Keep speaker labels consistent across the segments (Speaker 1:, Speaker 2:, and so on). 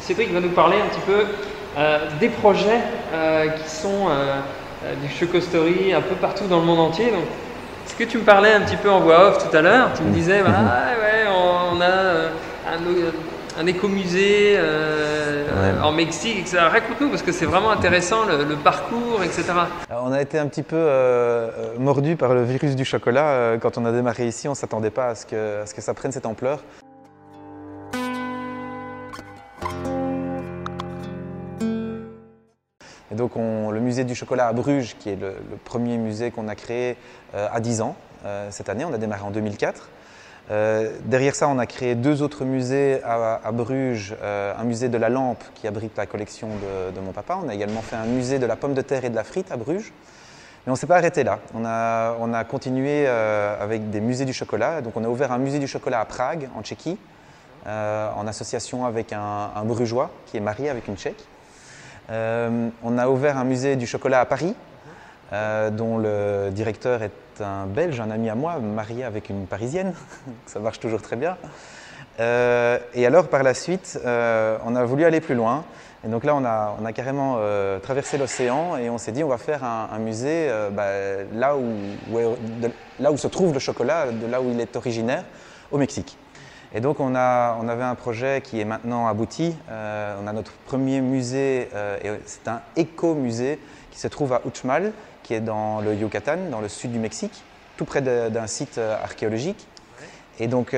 Speaker 1: Cédric va nous parler un petit peu des projets qui sont du Chocostory un peu partout dans le monde entier. Donc, est-ce que tu me parlais un petit peu en voix off tout à l'heure? Tu me disais, bah, ouais, on a un écomusée en Mexique, etc. Raconte-nous, parce que c'est vraiment intéressant le parcours, etc.
Speaker 2: Alors, on a été un petit peu mordu par le virus du chocolat. Quand on a démarré ici, on ne s'attendait pas à ce que ça prenne cette ampleur. Et donc le musée du chocolat à Bruges, qui est le premier musée qu'on a créé, a 10 ans cette année. On a démarré en 2004. Derrière ça, on a créé deux autres musées à Bruges, un musée de la lampe qui abrite la collection de mon papa. On a également fait un musée de la pomme de terre et de la frite à Bruges. Mais on ne s'est pas arrêté là. On a continué avec des musées du chocolat. Donc on a ouvert un musée du chocolat à Prague, en Tchéquie, en association avec un Brugeois qui est marié avec une Tchèque. On a ouvert un musée du chocolat à Paris, dont le directeur est un Belge, un ami à moi, marié avec une Parisienne. Ça marche toujours très bien. Et alors, par la suite, on a voulu aller plus loin. Et donc là, on a carrément traversé l'océan et on s'est dit on va faire un musée là où se trouve le chocolat, de là où il est originaire, au Mexique. Et donc on avait un projet qui est maintenant abouti. On a notre premier musée, et c'est un éco-musée qui se trouve à Uxmal, qui est dans le Yucatan, dans le sud du Mexique, tout près d'un site archéologique. Et donc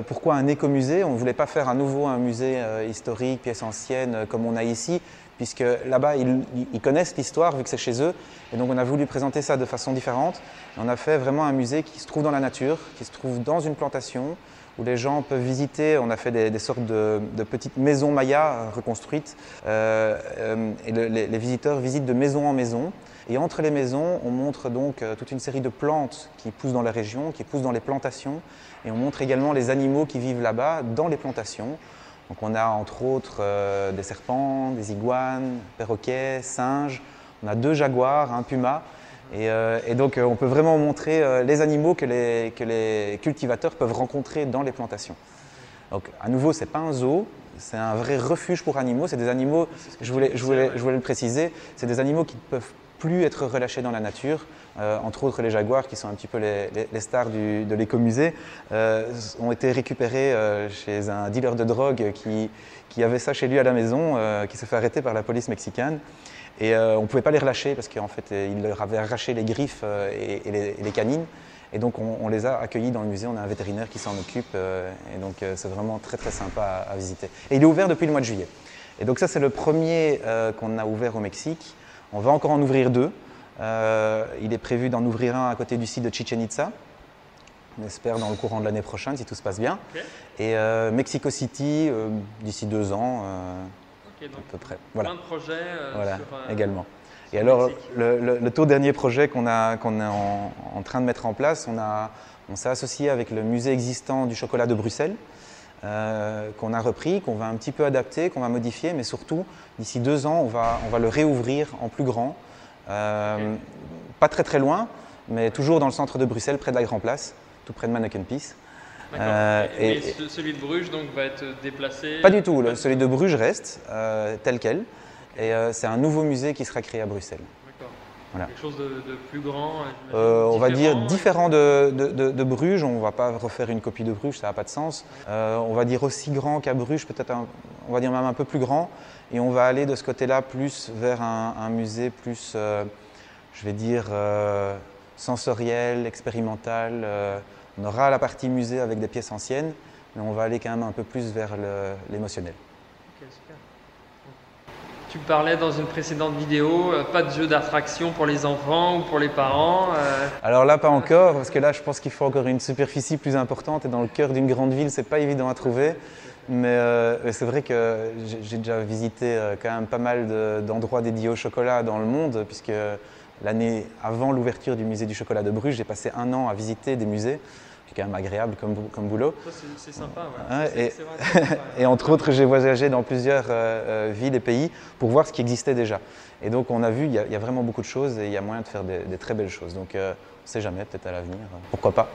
Speaker 2: pourquoi un écomusée? On ne voulait pas faire à nouveau un musée historique, pièces anciennes comme on a ici, puisque là-bas ils connaissent l'histoire vu que c'est chez eux. Et donc on a voulu présenter ça de façon différente. Et on a fait vraiment un musée qui se trouve dans la nature, qui se trouve dans une plantation, où les gens peuvent visiter. On a fait des sortes de petites maisons mayas reconstruites. Et les visiteurs visitent de maison en maison. Et entre les maisons, on montre donc toute une série de plantes qui poussent dans la région, qui poussent dans les plantations. Et on montre également les animaux qui vivent là-bas, dans les plantations. Donc on a entre autres des serpents, des iguanes, perroquets, singes. On a 2 jaguars, un puma. Et donc on peut vraiment montrer les animaux que les cultivateurs peuvent rencontrer dans les plantations. Donc à nouveau, ce n'est pas un zoo, c'est un vrai refuge pour animaux. C'est des animaux, je voulais le préciser, c'est des animaux qui ne peuvent plus être relâchés dans la nature. Entre autres les jaguars, qui sont un petit peu les stars de l'écomusée, ont été récupérés chez un dealer de drogue qui avait ça chez lui à la maison, qui s'est fait arrêter par la police mexicaine. Et on ne pouvait pas les relâcher parce qu'en fait, il leur avait arraché les griffes et les canines. Et donc, on les a accueillis dans le musée. On a un vétérinaire qui s'en occupe. Et donc, c'est vraiment très, très sympa à visiter. Et il est ouvert depuis le mois de juillet. Et donc, ça, c'est le premier qu'on a ouvert au Mexique. On va encore en ouvrir 2. Il est prévu d'en ouvrir un à côté du site de Chichen Itza. On espère dans le courant de l'année prochaine, si tout se passe bien. Okay. Et Mexico City, d'ici 2 ans.
Speaker 1: Okay, donc
Speaker 2: à peu près. Voilà.
Speaker 1: Plein de projets
Speaker 2: voilà,
Speaker 1: sur,
Speaker 2: également.
Speaker 1: Sur
Speaker 2: et alors,
Speaker 1: Mexique.
Speaker 2: le tout dernier projet qu'on est en train de mettre en place, on s'est associé avec le musée existant du chocolat de Bruxelles, qu'on a repris, qu'on va un petit peu adapter, qu'on va modifier, mais surtout, d'ici 2 ans, on va le réouvrir en plus grand. Okay. Pas très très loin, mais toujours dans le centre de Bruxelles, près de la Grand Place, tout près de Manneken-Pis.
Speaker 1: Et celui de Bruges donc, va être déplacé?
Speaker 2: Pas du tout, celui de Bruges reste tel quel. Et c'est un nouveau musée qui sera créé à Bruxelles.
Speaker 1: D'accord.
Speaker 2: Voilà.
Speaker 1: Quelque chose de plus grand?
Speaker 2: On va dire différent de Bruges. On ne va pas refaire une copie de Bruges, ça n'a pas de sens. On va dire aussi grand qu'à Bruges, peut-être on va dire même un peu plus grand. Et on va aller de ce côté-là plus vers un musée plus, je vais dire, sensoriel, expérimental. On aura la partie musée avec des pièces anciennes, mais on va aller quand même un peu plus vers l'émotionnel.
Speaker 1: Ok, super. Tu parlais dans une précédente vidéo, pas de jeu d'attraction pour les enfants ou pour les parents.
Speaker 2: Alors là, pas encore, parce que là, je pense qu'il faut encore une superficie plus importante. Et dans le cœur d'une grande ville, c'est pas évident à trouver. Mais c'est vrai que j'ai déjà visité quand même pas mal d'endroits dédiés au chocolat dans le monde, puisque l'année avant l'ouverture du musée du chocolat de Bruges, j'ai passé 1 an à visiter des musées. C'est quand même agréable comme boulot.
Speaker 1: C'est sympa,
Speaker 2: ouais. Et entre autres, j'ai voyagé dans plusieurs villes et pays pour voir ce qui existait déjà. Et donc, on a vu, il y a vraiment beaucoup de choses et il y a moyen de faire des très belles choses. Donc, on ne sait jamais, peut-être à l'avenir. Pourquoi pas?